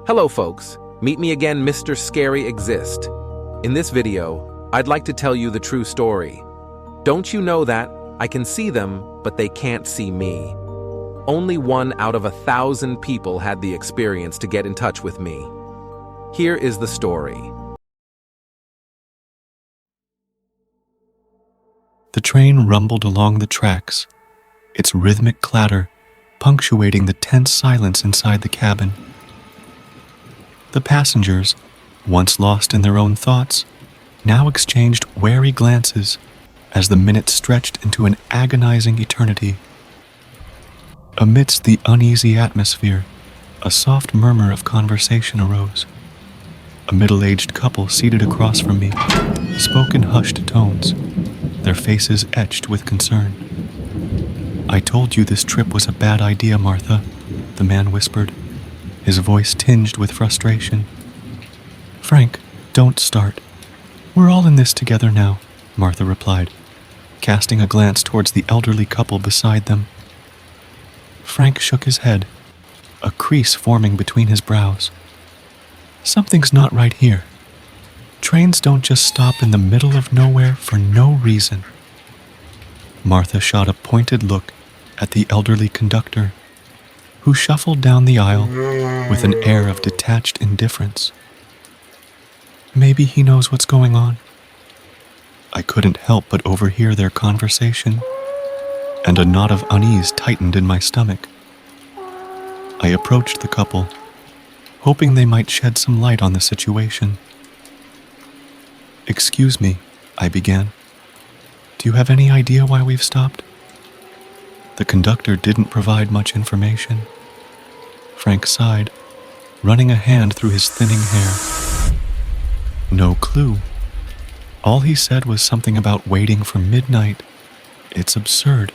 Hello folks, meet me again, Mr. Scary Exist. In this video, I'd like to tell you the true story. Don't you know that I can see them, but they can't see me? Only 1 out of 1,000 people had the experience to get in touch with me. Here is the story. The train rumbled along the tracks, its rhythmic clatter punctuating the tense silence inside the cabin. The passengers, once lost in their own thoughts, now exchanged wary glances as the minutes stretched into an agonizing eternity. Amidst the uneasy atmosphere, a soft murmur of conversation arose. A middle-aged couple seated across from me spoke in hushed tones, their faces etched with concern. "I told you this trip was a bad idea, Martha," the man whispered, his voice tinged with frustration. "Frank, don't start. We're all in this together now," Martha replied, casting a glance towards the elderly couple beside them. Frank shook his head, a crease forming between his brows. "Something's not right here. Trains don't just stop in the middle of nowhere for no reason." Martha shot a pointed look at the elderly conductor, who shuffled down the aisle with an air of detached indifference. "Maybe he knows what's going on." I couldn't help but overhear their conversation, and a knot of unease tightened in my stomach. I approached the couple, hoping they might shed some light on the situation. "Excuse me," I began. "Do you have any idea why we've stopped?" The conductor didn't provide much information. Frank sighed, running a hand through his thinning hair. "No clue. All he said was something about waiting for midnight. It's absurd."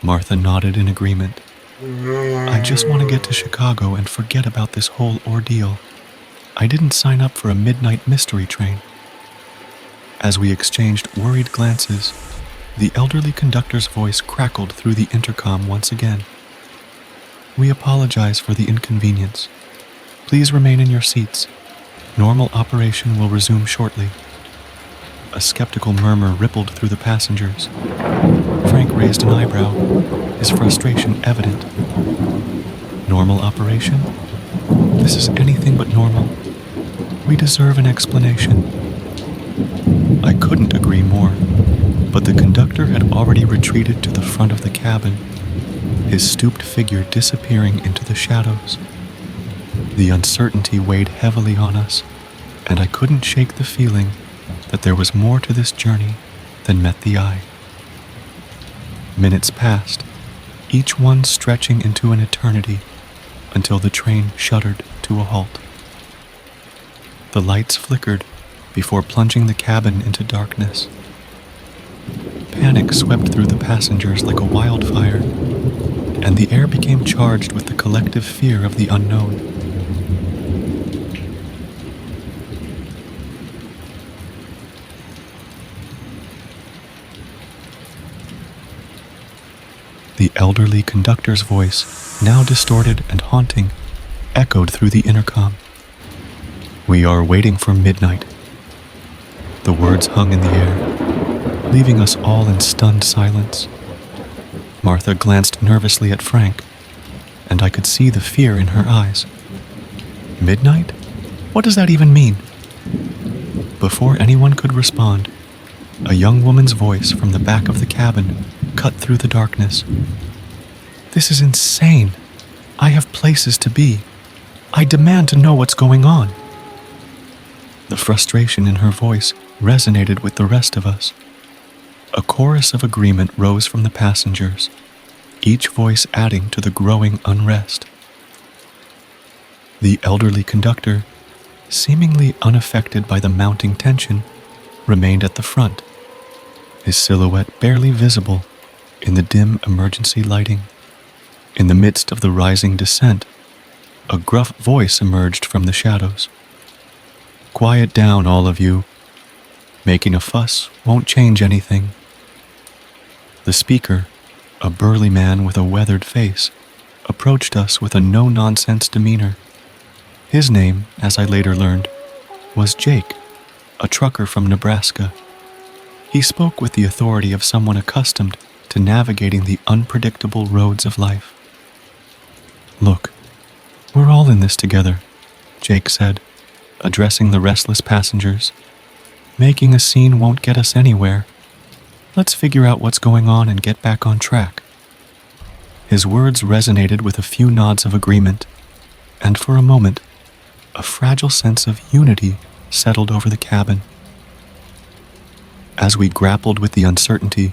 Martha nodded in agreement. "I just want to get to Chicago and forget about this whole ordeal. I didn't sign up for a midnight mystery train." As we exchanged worried glances, the elderly conductor's voice crackled through the intercom once again. "We apologize for the inconvenience. Please remain in your seats. Normal operation will resume shortly." A skeptical murmur rippled through the passengers. Frank raised an eyebrow, his frustration evident. "Normal operation? This is anything but normal. We deserve an explanation." I couldn't agree more, but the conductor had already retreated to the front of the cabin, his stooped figure disappearing into the shadows. The uncertainty weighed heavily on us, and I couldn't shake the feeling that there was more to this journey than met the eye. Minutes passed, each one stretching into an eternity, until the train shuddered to a halt. The lights flickered before plunging the cabin into darkness. Panic swept through the passengers like a wildfire, and the air became charged with the collective fear of the unknown. The elderly conductor's voice, now distorted and haunting, echoed through the intercom. "We are waiting for midnight." The words hung in the air, leaving us all in stunned silence. Martha glanced nervously at Frank, and I could see the fear in her eyes. "Midnight? What does that even mean?" Before anyone could respond, a young woman's voice from the back of the cabin cut through the darkness. "This is insane. I have places to be. I demand to know what's going on." The frustration in her voice resonated with the rest of us. A chorus of agreement rose from the passengers, each voice adding to the growing unrest. The elderly conductor, seemingly unaffected by the mounting tension, remained at the front, his silhouette barely visible in the dim emergency lighting. In the midst of the rising descent, a gruff voice emerged from the shadows. "Quiet down, all of you. Making a fuss won't change anything." The speaker, a burly man with a weathered face, approached us with a no-nonsense demeanor, His name, as I later learned, was Jake, a trucker from Nebraska. He spoke with the authority of someone accustomed to navigating the unpredictable roads of life. "Look, we're all in this together," Jake said, addressing the restless passengers. "Making a scene won't get us anywhere. Let's figure out what's going on and get back on track." His words resonated with a few nods of agreement, and for a moment, a fragile sense of unity settled over the cabin. As we grappled with the uncertainty,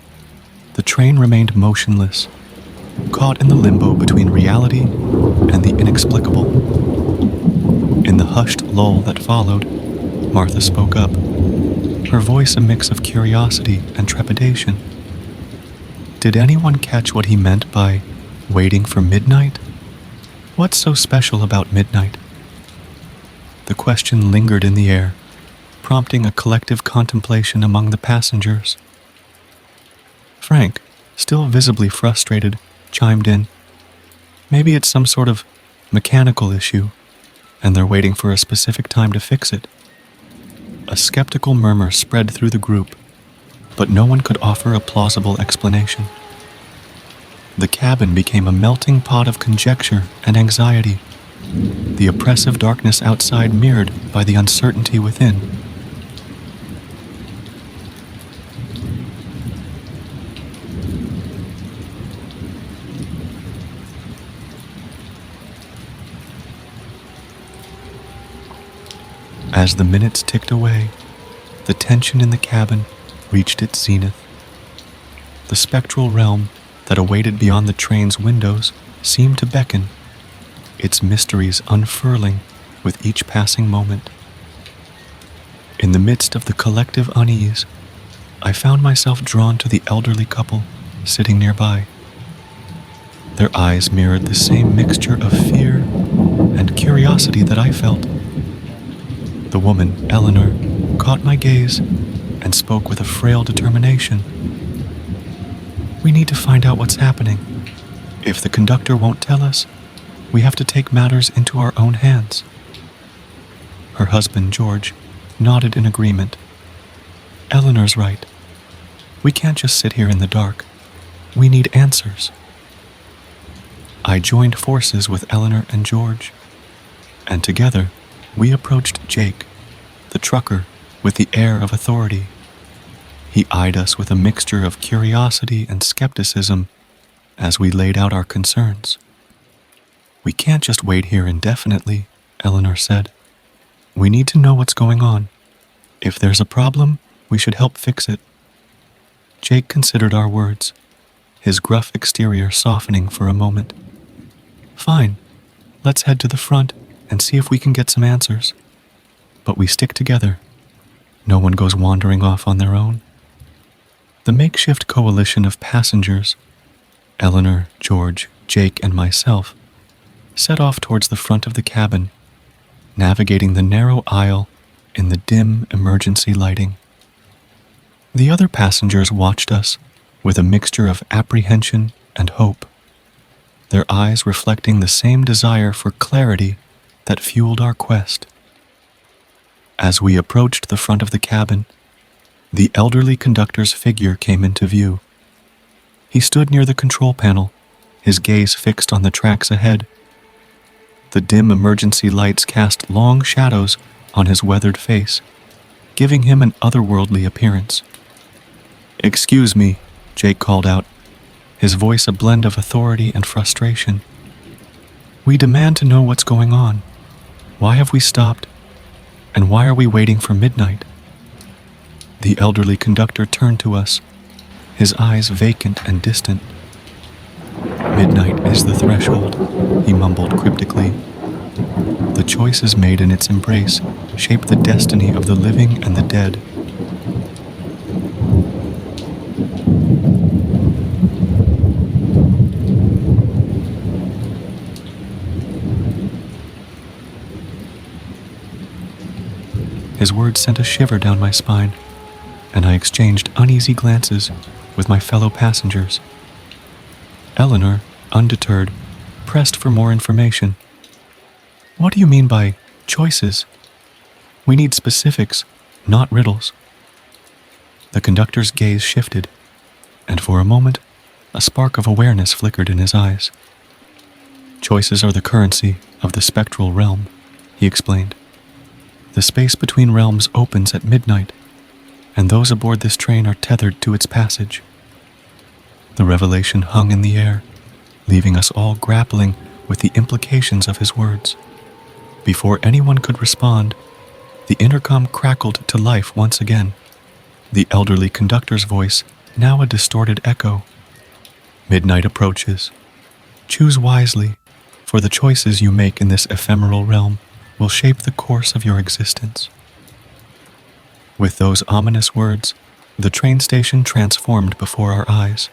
the train remained motionless, caught in the limbo between reality and the inexplicable. In the hushed lull that followed, Martha spoke up, her voice a mix of curiosity and trepidation. Did anyone catch what he meant by waiting for midnight? What's so special about midnight? The question lingered in the air, prompting a collective contemplation among the passengers. Frank, still visibly frustrated, chimed in. Maybe it's some sort of mechanical issue, and they're waiting for a specific time to fix it. A skeptical murmur spread through the group, but no one could offer a plausible explanation. The cabin became a melting pot of conjecture and anxiety, the oppressive darkness outside mirrored by the uncertainty within. As the minutes ticked away, the tension in the cabin reached its zenith. The spectral realm that awaited beyond the train's windows seemed to beckon, its mysteries unfurling with each passing moment. In the midst of the collective unease, I found myself drawn to the elderly couple sitting nearby. Their eyes mirrored the same mixture of fear and curiosity that I felt. The woman, Eleanor, caught my gaze and spoke with a frail determination. "We need to find out what's happening. If the conductor won't tell us, we have to take matters into our own hands." Her husband, George, nodded in agreement. "Eleanor's right. We can't just sit here in the dark. We need answers." I joined forces with Eleanor and George, and together we approached Jake, the trucker, with the air of authority. He eyed us with a mixture of curiosity and skepticism as we laid out our concerns. "We can't just wait here indefinitely," Eleanor said. "We need to know what's going on. If there's a problem, we should help fix it." Jake considered our words, his gruff exterior softening for a moment. "Fine, let's head to the front and see if we can get some answers. But we stick together. No one goes wandering off on their own." The makeshift coalition of passengers, Eleanor, George, Jake, and myself, set off towards the front of the cabin, navigating the narrow aisle in the dim emergency lighting. The other passengers watched us with a mixture of apprehension and hope, their eyes reflecting the same desire for clarity that fueled our quest. As we approached the front of the cabin, the elderly conductor's figure came into view. He stood near the control panel, his gaze fixed on the tracks ahead. The dim emergency lights cast long shadows on his weathered face, giving him an otherworldly appearance. "Excuse me," Jake called out, his voice a blend of authority and frustration. "We demand to know what's going on. Why have we stopped? And why are we waiting for midnight?" The elderly conductor turned to us, his eyes vacant and distant. "Midnight is the threshold," he mumbled cryptically. "The choices made in its embrace shape the destiny of the living and the dead." His words sent a shiver down my spine, and I exchanged uneasy glances with my fellow passengers. Eleanor, undeterred, pressed for more information. "What do you mean by Choices. We need specifics, not riddles. The conductor's gaze shifted, and for a moment, a spark of awareness flickered in his eyes. Choices are the currency of the spectral realm, he explained. The space between realms opens at midnight, and those aboard this train are tethered to its passage. The revelation hung in the air, leaving us all grappling with the implications of his words. Before anyone could respond, the intercom crackled to life once again, the elderly conductor's voice now a distorted echo. Midnight approaches. Choose wisely, for the choices you make in this ephemeral realm will shape the course of your existence. With those ominous words, the train station transformed before our eyes.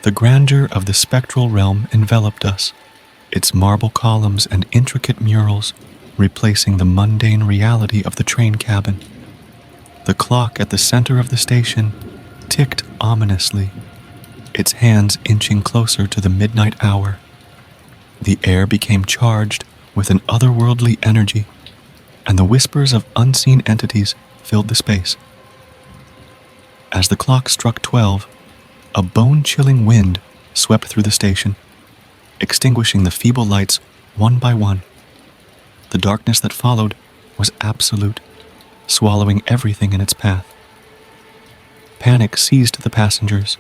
The grandeur of the spectral realm enveloped us, its marble columns and intricate murals replacing the mundane reality of the train cabin. The clock at the center of the station ticked ominously, its hands inching closer to the midnight hour. The air became charged with an otherworldly energy, and the whispers of unseen entities filled the space. As the clock struck 12, a bone-chilling wind swept through the station, extinguishing the feeble lights one by one. The darkness that followed was absolute, swallowing everything in its path. Panic seized the passengers,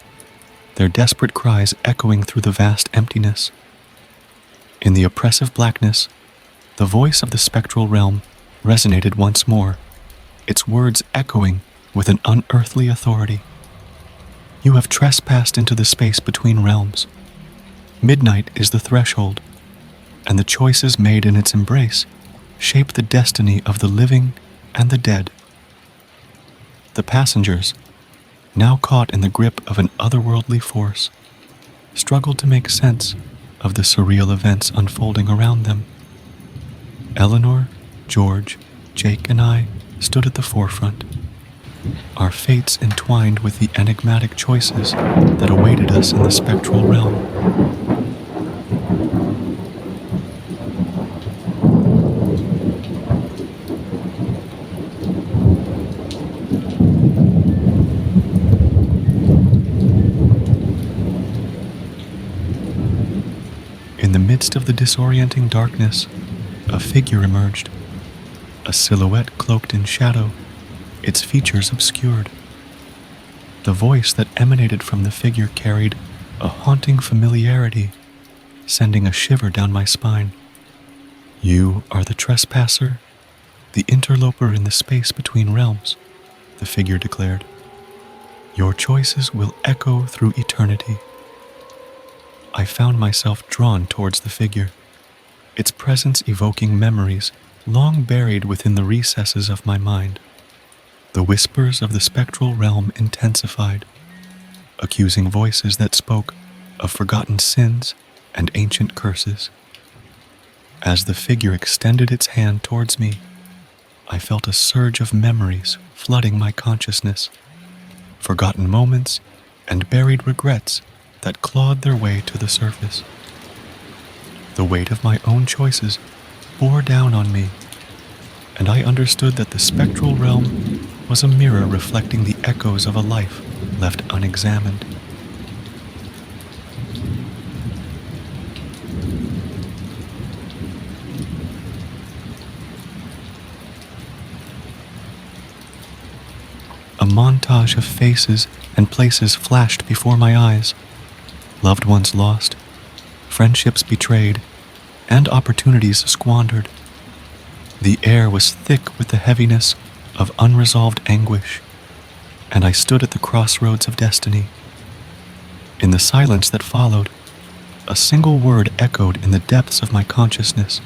their desperate cries echoing through the vast emptiness. In the oppressive blackness, the voice of the spectral realm resonated once more, its words echoing with an unearthly authority. You have trespassed into the space between realms. Midnight is the threshold, and the choices made in its embrace shape the destiny of the living and the dead. The passengers, now caught in the grip of an otherworldly force, struggled to make sense of the surreal events unfolding around them. Eleanor, George, Jake, and I stood at the forefront, our fates entwined with the enigmatic choices that awaited us in the spectral realm. In the midst of the disorienting darkness, a figure emerged, a silhouette cloaked in shadow, its features obscured. The voice that emanated from the figure carried a haunting familiarity, sending a shiver down my spine. You are the trespasser, the interloper in the space between realms, the figure declared. Your choices will echo through eternity. I found myself drawn towards the figure, its presence evoking memories long buried within the recesses of my mind. The whispers of the spectral realm intensified, accusing voices that spoke of forgotten sins and ancient curses. As the figure extended its hand towards me, I felt a surge of memories flooding my consciousness, forgotten moments and buried regrets that clawed their way to the surface. The weight of my own choices bore down on me, and I understood that the spectral realm was a mirror reflecting the echoes of a life left unexamined. A montage of faces and places flashed before my eyes. Loved ones lost, friendships betrayed, and opportunities squandered. The air was thick with the heaviness of unresolved anguish, and I stood at the crossroads of destiny. In the silence that followed, a single word echoed in the depths of my consciousness,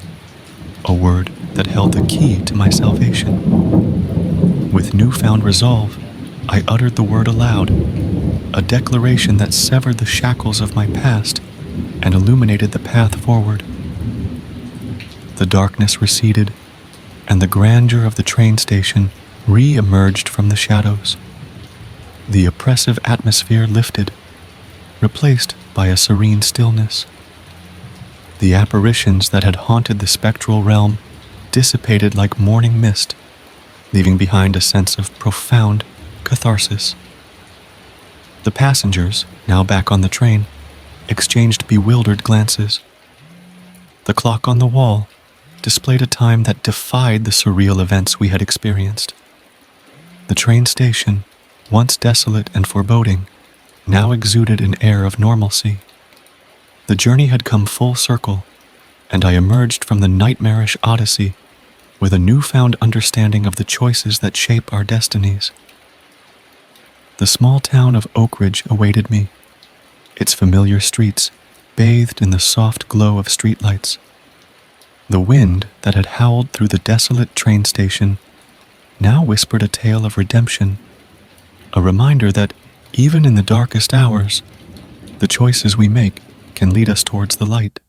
a word that held the key to my salvation. With newfound resolve, I uttered the word aloud, a declaration that severed the shackles of my past and illuminated the path forward. The darkness receded, and the grandeur of the train station re-emerged from the shadows. The oppressive atmosphere lifted, replaced by a serene stillness. The apparitions that had haunted the spectral realm dissipated like morning mist, leaving behind a sense of profound catharsis. The passengers, now back on the train, exchanged bewildered glances. The clock on the wall displayed a time that defied the surreal events we had experienced. The train station, once desolate and foreboding, now exuded an air of normalcy. The journey had come full circle, and I emerged from the nightmarish odyssey with a newfound understanding of the choices that shape our destinies. The small town of Oak Ridge awaited me, its familiar streets bathed in the soft glow of streetlights. The wind that had howled through the desolate train station now whispered a tale of redemption, a reminder that even in the darkest hours, the choices we make can lead us towards the light.